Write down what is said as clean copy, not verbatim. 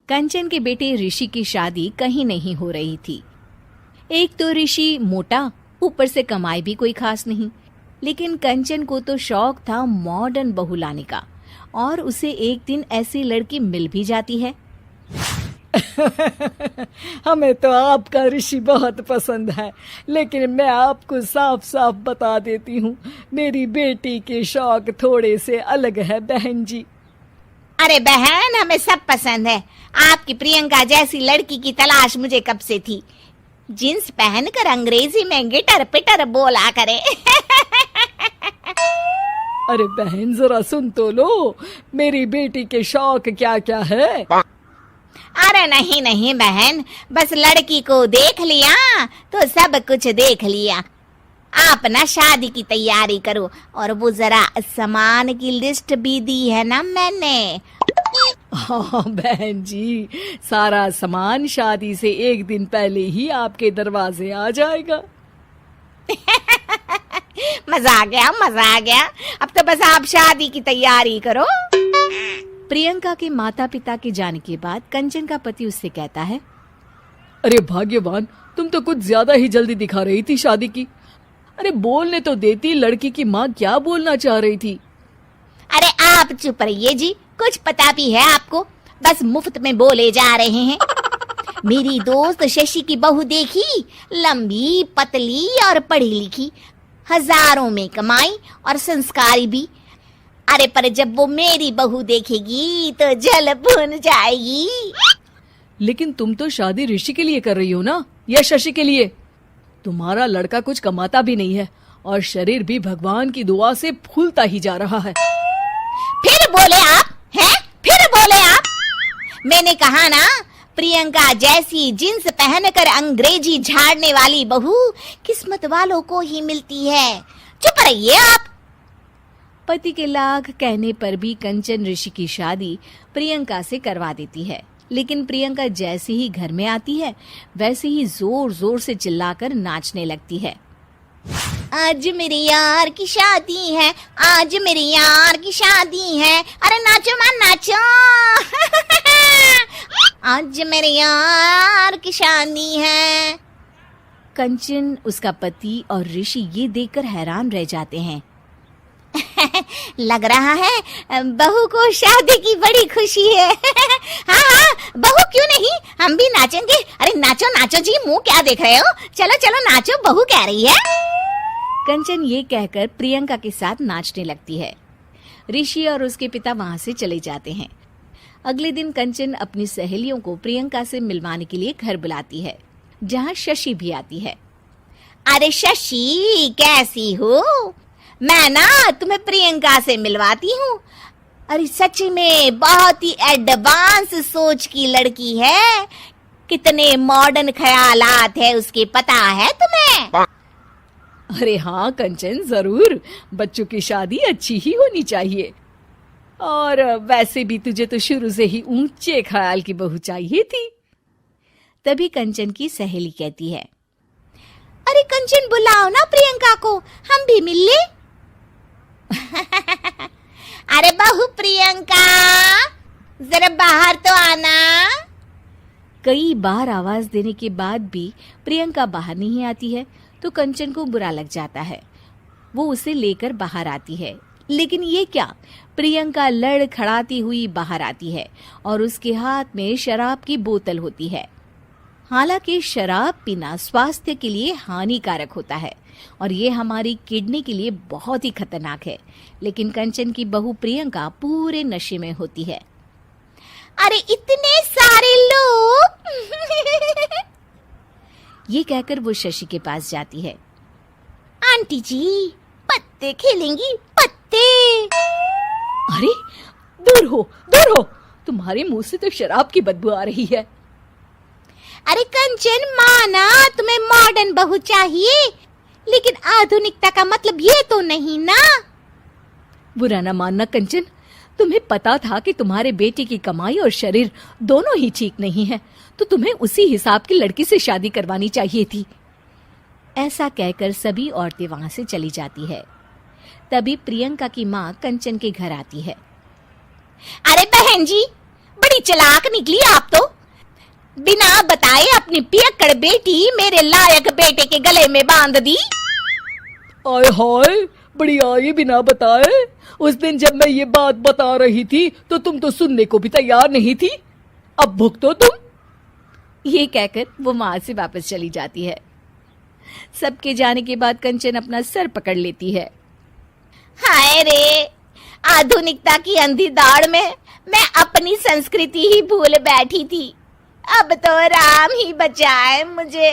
कंचन के बेटे ऋषि की शादी कहीं नहीं हो रही थी। एक तो ऋषि मोटा, ऊपर से कमाई भी कोई खास नहीं, लेकिन कंचन को तो शौक था मॉडर्न बहू लाने का, और उसे एक दिन ऐसी लड़की मिल भी जाती है। हमें तो आपका ऋषि बहुत पसंद है, लेकिन मैं आपको साफ साफ बता देती हूँ, मेरी बेटी के शौक थोड़े से अलग है बहन जी। अरे बहन, हमें सब पसंद है। आपकी प्रियंका जैसी लड़की की तलाश मुझे कब से थी। जींस पहनकर अंग्रेजी में गिटर पिटर बोला करे। अरे बहन, जरा सुन तो लो, मेरी बेटी के शौक क्या क्या है। अरे नहीं नहीं बहन, बस लड़की को देख लिया तो सब कुछ देख लिया। आप ना शादी की तैयारी करो, और वो जरा सामान की लिस्ट भी दी है ना मैंने। हाँ बहन जी, सारा सामान शादी से एक दिन पहले ही आपके दरवाजे आ जाएगा। मजा आ गया, मजा आ गया। अब तो बस आप शादी की तैयारी करो। प्रियंका के माता पिता के जाने के बाद कंचन का पति उससे कहता है, अरे भाग्यवान, तुम तो कुछ ज्यादा ही जल्दी दिखा रही थी शादी की। अरे बोलने तो देती, लड़की की माँ क्या बोलना चाह रही थी। अरे आप चुप रहिए जी, कुछ पता भी है आपको, बस मुफ्त में बोले जा रहे हैं। मेरी दोस्त शशि की बहू देखी, लंबी पतली और पढ़ी लिखी, हजारों में कमाई और संस्कारी भी। अरे पर जब वो मेरी बहू देखेगी तो जल भुन जाएगी। लेकिन तुम तो शादी ऋषि के लिए कर रही हो ना, या शशि के लिए? तुम्हारा लड़का कुछ कमाता भी नहीं है, और शरीर भी भगवान की दुआ से फूलता ही जा रहा है। फिर बोले आप हैं? फिर बोले आप? मैंने कहा ना, प्रियंका जैसी जींस पहनकर अंग्रेजी झाड़ने वाली बहू किस्मत वालों को ही मिलती है। चुप रहिए आप। पति के लाख कहने पर भी कंचन ऋषि की शादी प्रियंका से करवा देती है। लेकिन प्रियंका जैसे ही घर में आती है, वैसे ही जोर जोर से चिल्लाकर नाचने लगती है। आज मेरे यार की शादी है, आज मेरे यार की शादी है। अरे नाचो मां नाचो। आज मेरे यार की शादी है। कंचन, उसका पति और ऋषि ये देखकर हैरान रह जाते हैं। लग रहा है बहू को शादी की बड़ी खुशी है। हाँ हाँ, बहू क्यों नहीं, हम भी नाचेंगे। अरे नाचो नाचो जी, मुंह क्या देख रहे हो, चलो चलो नाचो, बहू कह रही है। कंचन ये कहकर प्रियंका के साथ नाचने लगती है। ऋषि और उसके पिता वहां से चले जाते हैं। अगले दिन कंचन अपनी सहेलियों को प्रियंका से मिलवाने के लिए घर बुलाती है, जहाँ शशि भी आती है। अरे शशि, कैसी हो? मैं ना तुम्हें प्रियंका से मिलवाती हूँ। अरे सच में बहुत ही एडवांस सोच की लड़की है। कितने मॉडर्न ख्यालात है उसके, पता है तुम्हें? अरे हाँ कंचन, जरूर। बच्चों की शादी अच्छी ही होनी चाहिए, और वैसे भी तुझे तो शुरू से ही ऊंचे ख्याल की बहू चाहिए थी। तभी कंचन की सहेली कहती है, अरे कंचन, बुलाओ ना प्रियंका को, हम भी मिल ले। अरे बहू प्रियंका, जरा बाहर तो आना। कई बार आवाज देने के बाद भी प्रियंका बाहर नहीं आती है, तो कंचन को बुरा लग जाता है। वो उसे लेकर बाहर आती है, लेकिन ये क्या, प्रियंका लड़खड़ाती हुई बाहर आती है और उसके हाथ में शराब की बोतल होती है। हालांकि शराब पीना स्वास्थ्य के लिए हानिकारक होता है और ये हमारी किडनी के लिए बहुत ही खतरनाक है, लेकिन कंचन की बहू प्रियंका पूरे नशे में होती है। अरे इतने सारे लोग। ये कहकर वो शशि के पास जाती है। आंटी जी, पत्ते खेलेंगी, पत्ते। अरे दूर हो, दूर हो, तुम्हारे मुंह से तो शराब की बदबू आ रही है। अरे कंचन, माना तुम्हें मॉडर्न बहू चाहिए, लेकिन आधुनिकता का मतलब ये तो नहीं ना। बुरा न मानना कंचन, तुम्हें पता था कि तुम्हारे बेटे की कमाई और शरीर दोनों ही ठीक नहीं है, तो तुम्हें उसी हिसाब की लड़की से शादी करवानी चाहिए थी। ऐसा कहकर सभी औरतें वहां से चली जाती है। तभी प्रियंका की माँ कंचन के घर आती है। अरे बहन जी, बड़ी चालाक निकली आप तो। बिना बताए अपनी पियक्कड़ बेटी मेरे लायक बेटे के गले में बांध दी। आय हाय, बड़ी आई बिना बताए। उस दिन जब मैं ये बात बता रही थी तो तुम तो सुनने को भी तैयार नहीं थी। अब भुगतो तुम। ये कहकर वो वहां से वापस चली जाती है। सबके जाने के बाद कंचन अपना सर पकड़ लेती है। हाय रे, आधुनिकता की अंधी दौड़ में मैं अपनी संस्कृति ही भूल बैठी थी। अब तो राम ही बचाए मुझे।